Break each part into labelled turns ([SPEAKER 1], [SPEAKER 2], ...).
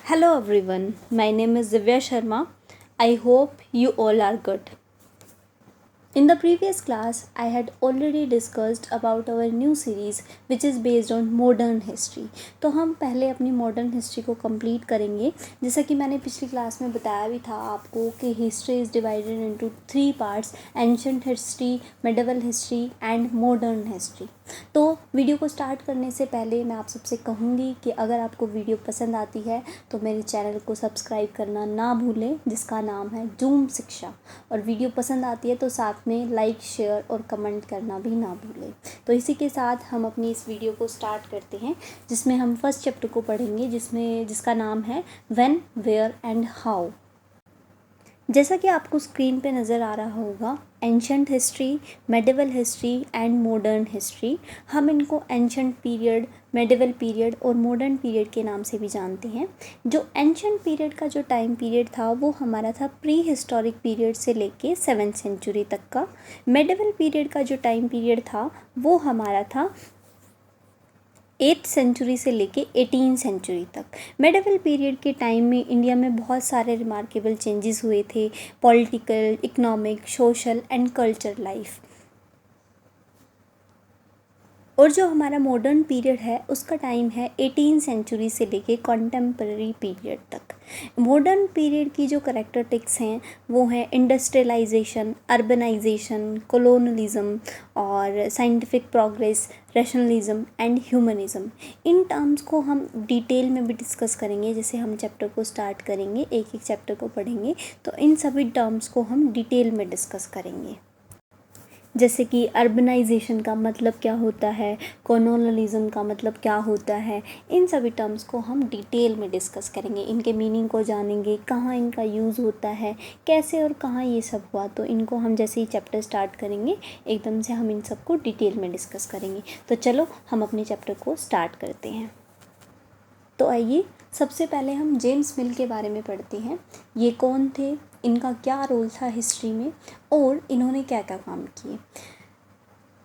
[SPEAKER 1] Hello everyone, my name is Divya Sharma. I hope you all are good. In the previous class, I had already discussed about our new series which is based on modern history. तो हम पहले अपनी modern history को complete करेंगे. जैसा कि मैंने पिछली क्लास में बताया भी था आपको कि history is divided into 3 parts: ancient history, medieval history and modern history. तो वीडियो को स्टार्ट करने से पहले मैं आप सबसे कहूँगी कि अगर आपको वीडियो पसंद आती है तो मेरे चैनल को सब्सक्राइब करना ना भूलें, जिसका नाम है जूम शिक्षा. और वीडियो पसंद आती है तो साथ में लाइक, शेयर और कमेंट करना भी ना भूलें. तो इसी के साथ हम अपनी इस वीडियो को स्टार्ट करते हैं, जिसमें हम फर्स्ट चैप्टर को पढ़ेंगे, जिसका नाम है व्हेन, वेयर एंड हाउ. जैसा कि आपको स्क्रीन पे नज़र आ रहा होगा, ancient history, medieval history and modern history. हम इनको एंशंट पीरियड, मेडिवल पीरियड और मॉडर्न पीरियड के नाम से भी जानते हैं. जो एंशंट पीरियड का जो टाइम पीरियड था वो हमारा था प्री हिस्टोरिक पीरियड से लेके 7th सेंचुरी तक का. मेडिवल पीरियड का जो टाइम पीरियड था वो हमारा था 8th सेंचुरी से लेके 18th सेंचुरी तक. मेडिवल पीरियड के टाइम में इंडिया में बहुत सारे रिमार्केबल चेंजेस हुए थे: political, economic, social and culture life. और जो हमारा मॉडर्न पीरियड है उसका टाइम है 18th सेंचुरी से लेके कॉन्टेम्पररी पीरियड तक. मॉडर्न पीरियड की जो करैक्टरिस्टिक्स हैं वो हैं इंडस्ट्रियलाइजेशन, अर्बनाइजेशन, कोलोनलिज्म और scientific progress, rationalism and humanism. In terms को हम डिटेल में भी डिस्कस करेंगे. जैसे हम चैप्टर को स्टार्ट करेंगे, एक एक चैप्टर को पढ़ेंगे तो इन सभी टर्म्स को हम डिटेल में डिस्कस करेंगे. जैसे कि अर्बनाइजेशन का मतलब क्या होता है, कॉलोनियलिज्म का मतलब क्या होता है, इन सभी टर्म्स को हम डिटेल में डिस्कस करेंगे. इनके मीनिंग को जानेंगे, कहाँ इनका यूज़ होता है, कैसे और कहाँ ये सब हुआ. तो इनको हम जैसे ही चैप्टर स्टार्ट करेंगे एकदम से हम इन सबको डिटेल में डिस्कस करेंगे. तो चलो हम अपने चैप्टर को स्टार्ट करते हैं. तो आइए सबसे पहले हम जेम्स मिल के बारे में पढ़ते हैं. ये कौन थे, इनका क्या रोल था हिस्ट्री में और इन्होंने क्या क्या काम किए.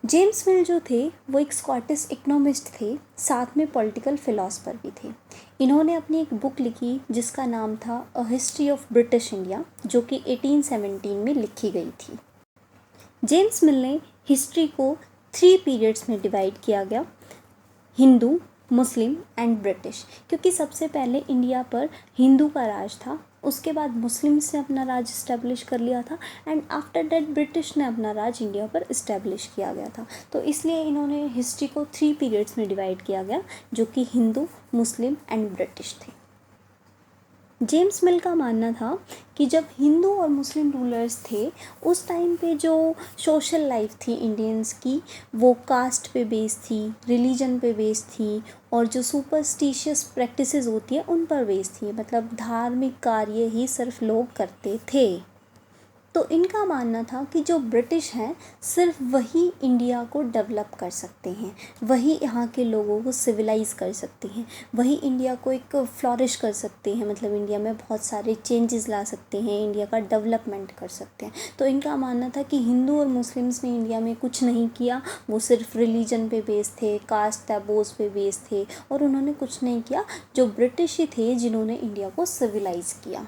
[SPEAKER 1] जेम्स मिल जो थे वो एक स्कॉटिश इकोनॉमिस्ट थे, साथ में पॉलिटिकल फिलोसफर भी थे. इन्होंने अपनी एक बुक लिखी जिसका नाम था a history of British India, जो कि 1817 में लिखी गई थी. जेम्स मिल ने हिस्ट्री को 3 पीरियड्स में डिवाइड किया गया: हिंदू, मुस्लिम एंड ब्रिटिश. क्योंकि सबसे पहले इंडिया पर हिंदू का राज था, उसके बाद मुस्लिम्स ने अपना राज इस्टेब्लिश कर लिया था एंड आफ्टर दैट ब्रिटिश ने अपना राज इंडिया पर इस्टेब्लिश किया गया था. तो इसलिए इन्होंने हिस्ट्री को 3 पीरियड्स में डिवाइड किया गया, जो कि हिंदू, मुस्लिम एंड ब्रिटिश थे. जेम्स मिल का मानना था कि जब हिंदू और मुस्लिम रूलर्स थे उस टाइम पे जो सोशल लाइफ थी इंडियंस की वो कास्ट पे बेस थी, रिलीजन पे बेस थी और जो सुपरस्टिशियस प्रैक्टिसेस होती है उन पर बेस थी. मतलब धार्मिक कार्य ही सिर्फ लोग करते थे. तो इनका मानना था कि जो ब्रिटिश हैं सिर्फ वही इंडिया को डेवलप कर सकते हैं, वही यहाँ के लोगों को सिविलाइज़ कर सकते हैं, वही इंडिया को एक फ्लॉरिश कर सकते हैं. मतलब इंडिया में बहुत सारे चेंजेस ला सकते हैं, इंडिया का डेवलपमेंट कर सकते हैं. तो इनका मानना था कि हिंदू और मुस्लिम्स ने इंडिया में कुछ नहीं किया, वो सिर्फ रिलीजन पे बेस थे, कास्ट टैबूज पे बेस थे और उन्होंने कुछ नहीं किया. जो ब्रिटिश ही थे जिन्होंने इंडिया को सिविलाइज़ किया.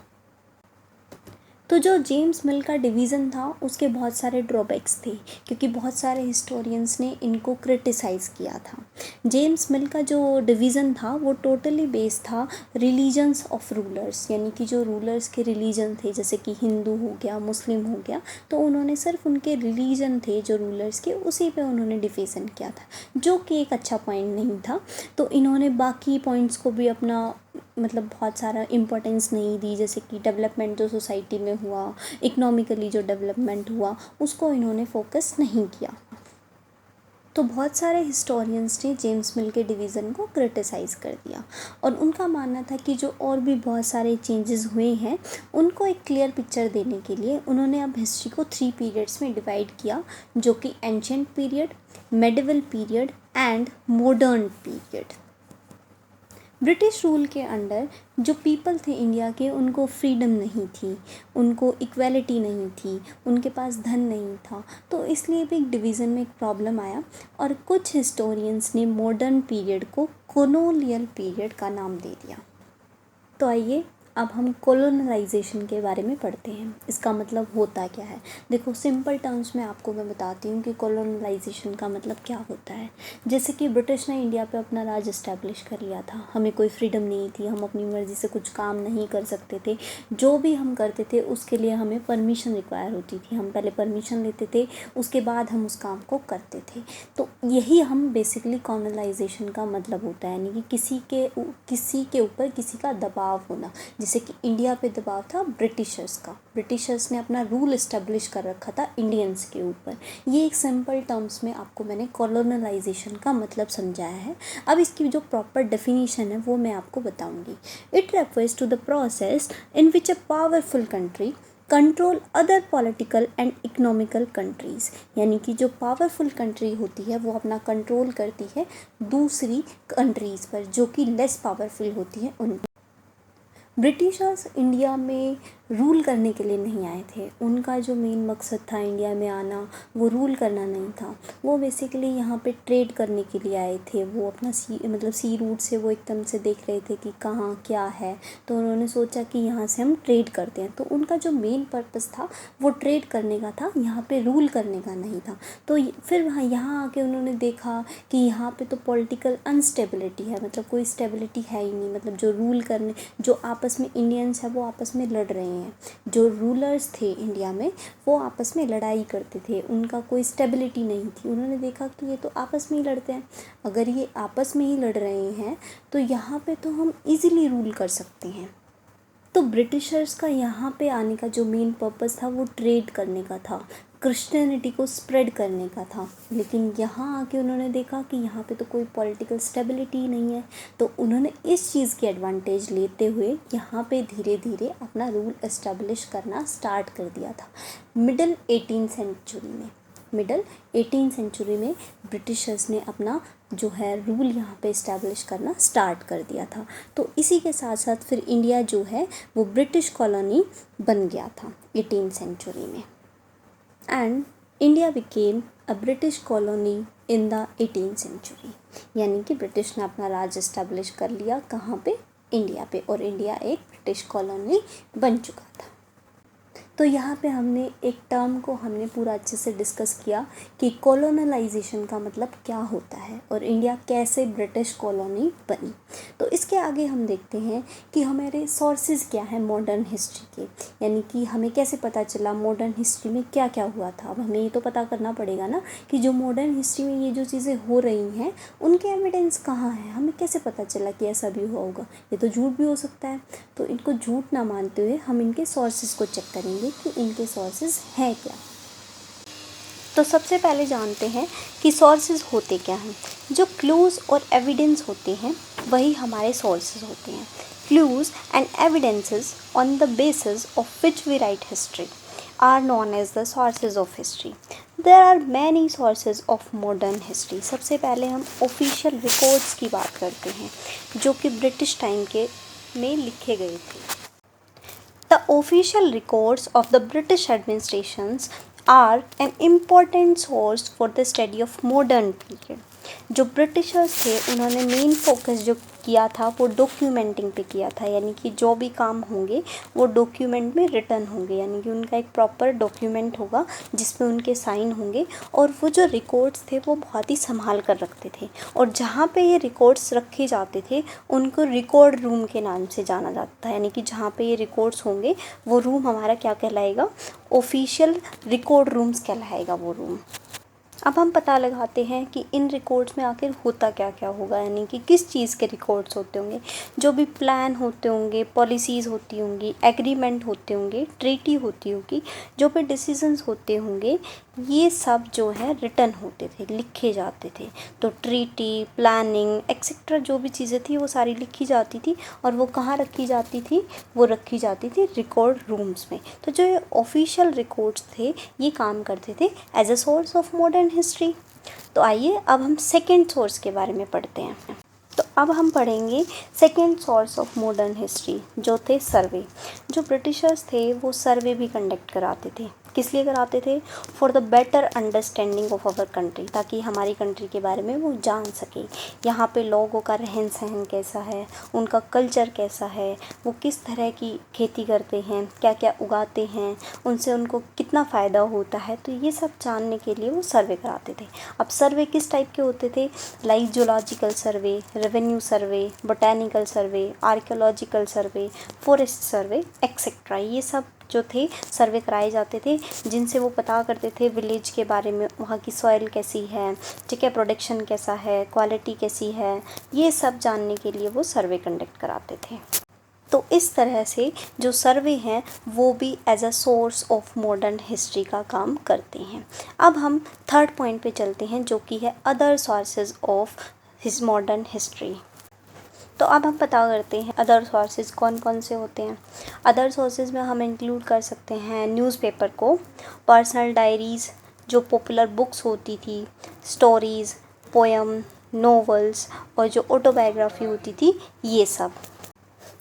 [SPEAKER 1] तो जो जेम्स मिल का डिवीज़न था उसके बहुत सारे ड्रॉबैक्स थे, क्योंकि बहुत सारे हिस्टोरियंस ने इनको क्रिटिसाइज़ किया था. जेम्स मिल का जो डिवीज़न था वो टोटली बेस्ड था रिलीजन्स ऑफ रूलर्स, यानी कि जो रूलर्स के रिलीजन थे जैसे कि हिंदू हो गया, मुस्लिम हो गया, तो उन्होंने सिर्फ उनके रिलीजन थे जो रूलर्स के, उसी पे उन्होंने डिवीज़न किया था, जो कि एक अच्छा पॉइंट नहीं था. तो इन्होंने बाकी पॉइंट्स को भी अपना मतलब बहुत सारा इम्पोर्टेंस नहीं दी. जैसे कि डेवलपमेंट जो सोसाइटी में हुआ, इकोनॉमिकली जो डेवलपमेंट हुआ, उसको इन्होंने फोकस नहीं किया. तो बहुत सारे हिस्टोरियंस ने जेम्स मिल के डिवीज़न को क्रिटिसाइज़ कर दिया और उनका मानना था कि जो और भी बहुत सारे चेंजेस हुए हैं उनको एक क्लियर पिक्चर देने के लिए उन्होंने अब हिस्ट्री को 3 पीरियड्स में डिवाइड किया, जो कि ancient period, medieval period and modern period. British rule के अंडर जो पीपल थे इंडिया के उनको फ्रीडम नहीं थी, उनको इक्वालिटी नहीं थी, उनके पास धन नहीं था. तो इसलिए भी एक डिवीज़न में एक प्रॉब्लम आया और कुछ हिस्टोरियंस ने मॉडर्न पीरियड को कॉलोनियल पीरियड का नाम दे दिया. तो आइए अब हम कॉलोनलाइजेशन के बारे में पढ़ते हैं। इसका मतलब होता क्या है? देखो, सिंपल टर्म्स में आपको मैं बताती हूँ कि कॉलोनलाइजेशन का मतलब क्या होता है। जैसे कि ब्रिटिश ने इंडिया पे अपना राज इस्टेब्लिश कर लिया था, हमें कोई फ्रीडम नहीं थी, हम अपनी मर्ज़ी से कुछ काम नहीं कर सकते थे, जो भी हम करते थे उसके लिए हमें परमिशन रिक्वायर होती थी। हम पहले परमिशन लेते थे, उसके बाद हम उस काम को करते थे। तो यही हम बेसिकली कॉलोनाइजेशन का मतलब होता है, यानी कि किसी के ऊपर किसी का दबाव होना। जैसे कि इंडिया पे दबाव था ब्रिटिशर्स का, ब्रिटिशर्स ने अपना रूल इस्टेब्लिश कर रखा था इंडियंस के ऊपर। ये एक सिंपल टर्म्स में आपको मैंने कॉलोनलाइजेशन का मतलब समझाया है। अब इसकी जो प्रॉपर डेफिनेशन है वो मैं आपको बताऊंगी। It refers to the process in which a powerful country control other political and economical countries, यानी कि जो पावरफुल कंट्री होती है वो अपना कंट्रोल करती है दूसरी कंट्रीज़ पर जो कि लेस पावरफुल होती है उन। ब्रिटिशर्स इंडिया में रूल करने के लिए नहीं आए थे। उनका जो मेन मकसद था इंडिया में आना, वो रूल करना नहीं था। वो बेसिकली यहाँ पे ट्रेड करने के लिए आए थे। वो अपना सी रूट से वो एकदम से देख रहे थे कि कहाँ क्या है, तो उन्होंने सोचा कि यहाँ से हम ट्रेड करते हैं। तो उनका जो मेन पर्पस था वो ट्रेड करने का था, यहाँ पे रूल करने का नहीं था। तो फिर यहाँ आके उन्होंने देखा कि यहाँ पे तो पॉलिटिकल अनस्टेबिलिटी है, मतलब कोई स्टेबिलिटी है ही नहीं। मतलब जो रूल करने, जो आपस में इंडियंस है वो आपस में लड़ रहे हैं, जो रूलर्स थे इंडिया में वो आपस में लड़ाई करते थे, उनका कोई स्टेबिलिटी नहीं थी। उन्होंने देखा कि ये तो आपस में ही लड़ते हैं, अगर ये आपस में ही लड़ रहे हैं तो यहाँ पे तो हम इजीली रूल कर सकते हैं। तो ब्रिटिशर्स का यहाँ पे आने का जो मेन पर्पस था वो ट्रेड करने का था, क्रिश्चियनिटी को स्प्रेड करने का था। लेकिन यहाँ आके उन्होंने देखा कि यहाँ पे तो कोई पॉलिटिकल स्टेबिलिटी नहीं है, तो उन्होंने इस चीज़ की एडवांटेज लेते हुए यहाँ पे धीरे धीरे अपना रूल एस्टेब्लिश करना स्टार्ट कर दिया था। मिडल 18th सेंचुरी में ब्रिटिशर्स ने अपना जो है रूल यहाँ पे इस्टेब्लिश करना स्टार्ट कर दिया था। तो इसी के साथ साथ फिर इंडिया जो है वो ब्रिटिश कॉलोनी बन गया था 18th सेंचुरी में, and India became a British colony in the 18th century. यानी कि ब्रिटिश ने अपना राज इस्टेब्लिश कर लिया कहाँ पे? इंडिया पे, और इंडिया एक ब्रिटिश कॉलोनी बन चुका था। तो यहाँ पे हमने एक टर्म को हमने पूरा अच्छे से डिस्कस किया कि कॉलोनलाइजेशन का मतलब क्या होता है और इंडिया कैसे ब्रिटिश कॉलोनी बनी। तो इसके आगे हम देखते हैं कि हमारे सोर्सेज क्या हैं मॉडर्न हिस्ट्री के, यानी कि हमें कैसे पता चला मॉडर्न हिस्ट्री में क्या क्या हुआ था। अब हमें ये तो पता करना पड़ेगा ना कि जो मॉडर्न हिस्ट्री में ये जो चीज़ें हो रही हैं उनके एविडेंस कहाँ हैं, हमें कैसे पता चला कि ऐसा भी हुआ होगा। ये तो झूठ भी हो सकता है, तो इनको झूठ ना मानते हुए हम इनके सोर्सेज को चेक करेंगे कि इनके सोर्सेज हैं क्या। तो सबसे पहले जानते हैं कि सोर्सेज होते क्या हैं। जो क्लूज़ और एविडेंस होते हैं वही हमारे सोर्सेज होते हैं। Clues and evidences on the basis of which we write history are known as the sources of history. There are many sources of modern history. सबसे पहले हम ऑफिशियल रिकॉर्ड्स की बात करते हैं जो कि ब्रिटिश टाइम के में लिखे गए थे। The official records of the British administrations are an important source for the study of modern period. जो ब्रिटिशर्स थे उन्होंने मेन फोकस जो किया था वो डॉक्यूमेंटिंग पे किया था, यानी कि जो भी काम होंगे वो डॉक्यूमेंट में रिटन होंगे, यानी कि उनका एक प्रॉपर डॉक्यूमेंट होगा जिसमें उनके साइन होंगे। और वो जो रिकॉर्ड्स थे वो बहुत ही संभाल कर रखते थे, और जहाँ पे ये रिकॉर्ड्स रखे जाते थे उनको रिकॉर्ड रूम के नाम से जाना जाता है। यानी कि जहाँ पे ये रिकॉर्ड्स होंगे वो रूम हमारा क्या कहलाएगा? ऑफिशियल रिकॉर्ड रूम्स कहलाएगा वो रूम। अब हम पता लगाते हैं कि इन रिकॉर्ड्स में आखिर होता क्या क्या होगा, यानी कि किस चीज़ के रिकॉर्ड्स होते होंगे। जो भी प्लान होते होंगे, पॉलिसीज़ होती होंगी, एग्रीमेंट होते होंगे, ट्रीटी होती होगी, जो भी डिसीजंस होते होंगे, ये सब जो है रिटन होते थे, लिखे जाते थे। तो ट्रीटी, प्लानिंग एक्सेट्रा जो भी चीज़ें थी वो सारी लिखी जाती थी, और वो कहाँ रखी जाती थी? वो रखी जाती थी रिकॉर्ड रूम्स में। तो जो ये ऑफिशियल रिकॉर्ड्स थे ये काम करते थे as a source of modern history. तो आइए अब हम सेकेंड सोर्स के बारे में पढ़ते हैं। तो अब हम पढ़ेंगे second source of modern history जो थे सर्वे। जो ब्रिटिशर्स थे वो सर्वे भी कंडक्ट कराते थे। किस लिए कराते थे? For the better understanding of our country, ताकि हमारी कंट्री के बारे में वो जान सके, यहाँ पे लोगों का रहन सहन कैसा है, उनका कल्चर कैसा है, वो किस तरह की खेती करते हैं, क्या क्या उगाते हैं, उनसे उनको कितना फ़ायदा होता है। तो ये सब जानने के लिए वो सर्वे कराते थे। अब सर्वे किस टाइप के होते थे? Like zoological survey, revenue survey, botanical survey, archaeological survey, forest survey etcetera, ये सब जो थे सर्वे कराए जाते थे, जिनसे वो पता करते थे विलेज के बारे में, वहाँ की सॉइल कैसी है, ठीक है, प्रोडक्शन कैसा है, क्वालिटी कैसी है, ये सब जानने के लिए वो सर्वे कंडक्ट कराते थे। तो इस तरह से जो सर्वे हैं वो भी as a source of modern history का काम करते हैं। अब हम थर्ड पॉइंट पे चलते हैं, जो कि है other sources of his modern history. तो अब हम पता करते हैं अदर सोर्सेज कौन कौन से होते हैं। अदर सोर्सेज में हम इंक्लूड कर सकते हैं न्यूज़पेपर को, पर्सनल डायरीज़, जो पॉपुलर बुक्स होती थी, स्टोरीज़, पोएम, नॉवेल्स, और जो ऑटोबायोग्राफी होती थी, ये सब।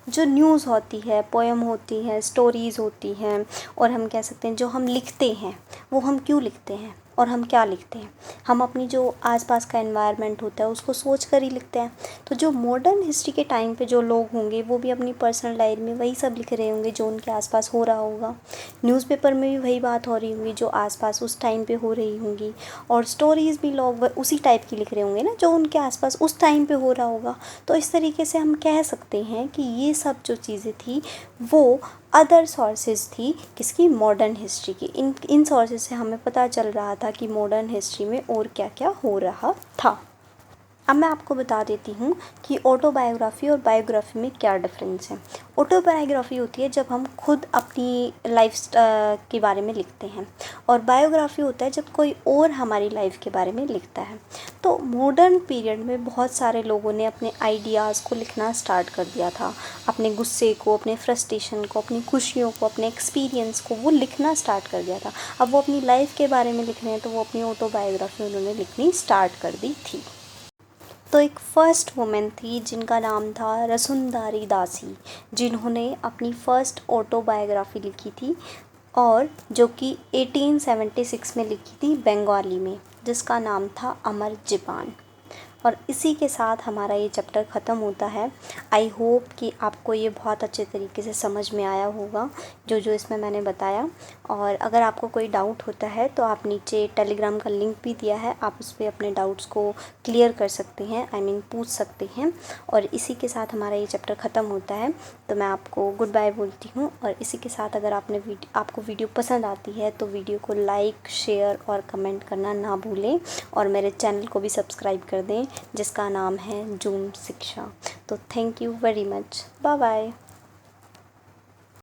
[SPEAKER 1] जो न्यूज़ होती है, पोएम होती है, स्टोरीज़ होती हैं, और हम कह सकते हैं जो हम लिखते हैं, वो हम क्यों लिखते हैं और हम क्या लिखते हैं? हम अपनी जो आसपास का एनवायरनमेंट होता है उसको सोच कर ही लिखते हैं। तो जो मॉडर्न हिस्ट्री के टाइम पे जो लोग होंगे वो भी अपनी पर्सनल डायरी में वही सब लिख रहे होंगे जो उनके आसपास हो रहा होगा। न्यूज़पेपर में भी वही बात हो रही होगी जो आसपास उस टाइम पे हो रही होंगी, और स्टोरीज़ भी लोग उसी टाइप की लिख रहे होंगे ना जो उनके आसपास उस टाइम पे हो रहा होगा। तो इस तरीके से हम कह सकते हैं कि ये सब जो चीज़ें थी वो अदर सोर्सेज थी किसकी? मॉडर्न हिस्ट्री की। इन सोर्सेज से हमें पता चल रहा था कि मॉडर्न हिस्ट्री में और क्या क्या हो रहा था। अब मैं आपको बता देती हूँ कि ऑटोबायोग्राफ़ी और बायोग्राफ़ी में क्या डिफरेंस है। ऑटोबायोग्राफ़ी होती है जब हम खुद अपनी लाइफ के बारे में लिखते हैं, और बायोग्राफ़ी होता है जब कोई और हमारी लाइफ के बारे में लिखता है। तो मॉडर्न पीरियड में बहुत सारे लोगों ने अपने आइडियाज़ को लिखना स्टार्ट कर दिया था, अपने गुस्से को, अपने फ्रस्ट्रेशन को, अपनी खुशियों को, अपने एक्सपीरियंस को वो लिखना स्टार्ट कर दिया था। अब वो अपनी लाइफ के बारे में लिख रहे हैं तो वो अपनी ऑटोबायोग्राफ़ी उन्होंने लिखनी स्टार्ट कर दी थी। तो एक फ़र्स्ट वुमेन थी जिनका नाम था रसुंदारी दासी, जिन्होंने अपनी फ़र्स्ट ऑटोबायोग्राफ़ी लिखी थी, और जो कि 1876 में लिखी थी बंगाली में, जिसका नाम था अमर जीबान। और इसी के साथ हमारा ये चैप्टर ख़त्म होता है। आई होप कि आपको ये बहुत अच्छे तरीके से समझ में आया होगा जो जो इसमें मैंने बताया। और अगर आपको कोई डाउट होता है तो आप नीचे टेलीग्राम का लिंक भी दिया है, आप उस पर अपने डाउट्स को क्लियर कर सकते हैं, पूछ सकते हैं। और इसी के साथ हमारा ये चैप्टर ख़त्म होता है, तो मैं आपको गुड बाय बोलती हूँ। और इसी के साथ अगर आपको वीडियो पसंद आती है तो वीडियो को लाइक, शेयर और कमेंट करना ना भूलें, और मेरे चैनल को भी सब्सक्राइब कर दें जिसका नाम है जूम शिक्षा। तो thank you very much, bye bye.